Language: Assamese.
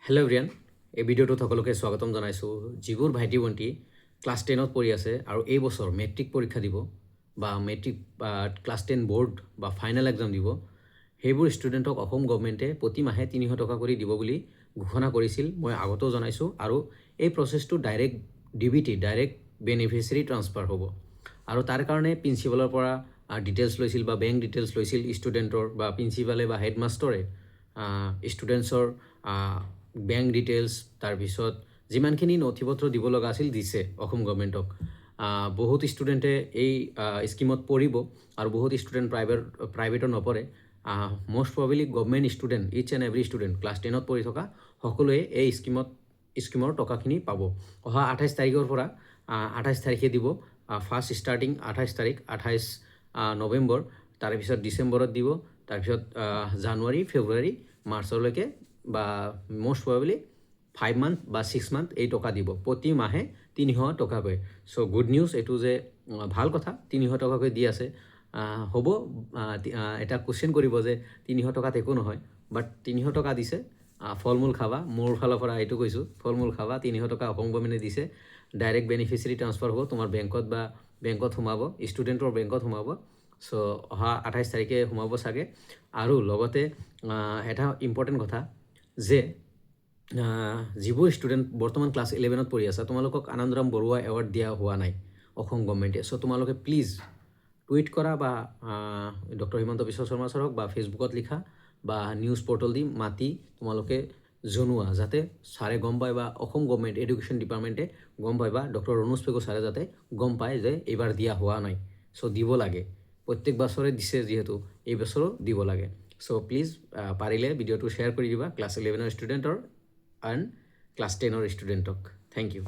হেল্ল' এভৰিৱান, এই ভিডিঅ'টোত সকলোকে স্বাগতম জনাইছোঁ। যিবোৰ ভাইটি ভণ্টি ক্লাছ 10ত পঢ়ি আছে আৰু এই বছৰ মেট্ৰিক পৰীক্ষা দিব বা মেট্ৰিক ক্লাছ 10 বৰ্ড বা ফাইনেল এক্সাম দিব, সেইবোৰ ষ্টুডেণ্টক অসম গভৰ্ণমেণ্টে প্ৰতি মাহে 300 টকা কৰি দিব বুলি ঘোষণা কৰিছিল। মই আগতেও জনাইছোঁ আৰু এই প্ৰচেছটো direct DBT direct beneficiary transfer হ'ব আৰু তাৰ কাৰণে প্ৰিন্সিপালৰ পৰা ডিটেইলছ লৈছিল বা বেংক ডিটেইলছ লৈছিল ষ্টুডেণ্টৰ বা প্ৰিন্সিপালে বা হেডমাষ্টৰে ষ্টুডেণ্টছৰ বেংক ডিটেইলছ তাৰপিছত যিমানখিনি নথিপত্ৰ দিব লগা আছিল দিছে অসম গভৰ্ণমেণ্টক। বহুত ষ্টুডেণ্টে এই স্কিমত পঢ়িব আৰু বহুত ষ্টুডেণ্ট প্ৰাইভেটত নপঢ়ে। Most probably government student each and every student class 10ত পঢ়ি থকা সকলোৱে এই স্কিমৰ টকাখিনি পাব। অহা 28 তাৰিখৰ পৰা 28 তাৰিখে দিব। ফাৰ্ষ্ট ষ্টাৰ্টিং 28 তাৰিখ, 28 নৱেম্বৰ, তাৰপিছত ডিচেম্বৰত দিব, তাৰপিছত জানুৱাৰী, ফেব্ৰুৱাৰী, মাৰ্চলৈকে বা মষ্ট প্ৰবেবলি 5 মান্থ বা 6 মান্থ এই টকা দিব, প্ৰতি মাহে 300 টকাকৈ। চ' গুড নিউজ, এইটো যে ভাল কথা 300 টকাকৈ দি আছে। হ'ব, এটা কুৱেশ্যন কৰিব যে 300 টকাত একো নহয়, বাট 300 টকা দিছে, ফল মূল খাবা। মোৰ ফালৰ পৰা এইটো কৈছোঁ, ফল মূল খাবা। 300 টকা অসম গভৰ্ণমেণ্টে দিছে, ডাইৰেক্ট বেনিফিচিয়াৰী ট্ৰান্সফাৰ হ'ব তোমাৰ বেংকত সোমাব, ষ্টুডেণ্টৰ বেংকত সোমাব। চ' অহা 28 তাৰিখে সোমাব চাগে। আৰু লগতে এটা ইম্পৰ্টেণ্ট কথা যে যিবোৰ ষ্টুডেণ্ট বৰ্তমান ক্লাছ 11ত পঢ়ি আছে, তোমালোকক আনন্দৰাম বৰুৱা এৱাৰ্ড দিয়া হোৱা নাই অসম গভৰ্ণমেণ্টে। চ' তোমালোকে প্লিজ টুইট কৰা বা ডক্টৰ হিমন্ত বিশ্ব শৰ্মা ছাৰক বা ফেচবুকত লিখা বা নিউজ পৰ্টেল দি মাতি তোমালোকে জনোৱা, যাতে ছাৰে গম পায় বা অসম গভৰ্ণমেণ্ট এডুকেশ্যন ডিপাৰ্টমেণ্টে গম পায় বা ডক্টৰ ৰণোজ পেগু ছাৰে যাতে গম পায় যে এইবাৰ দিয়া হোৱা নাই। চ' দিব লাগে, প্ৰত্যেক বছৰে দিছে যিহেতু এই বছৰো দিব লাগে। চ' প্লিজ পাৰিলে ভিডিঅ'টো শ্বেয়াৰ কৰি দিবা ক্লাছ 11ৰ ষ্টুডেণ্টৰ এণ্ড ক্লাছ 10ৰ ষ্টুডেণ্টক। Thank U.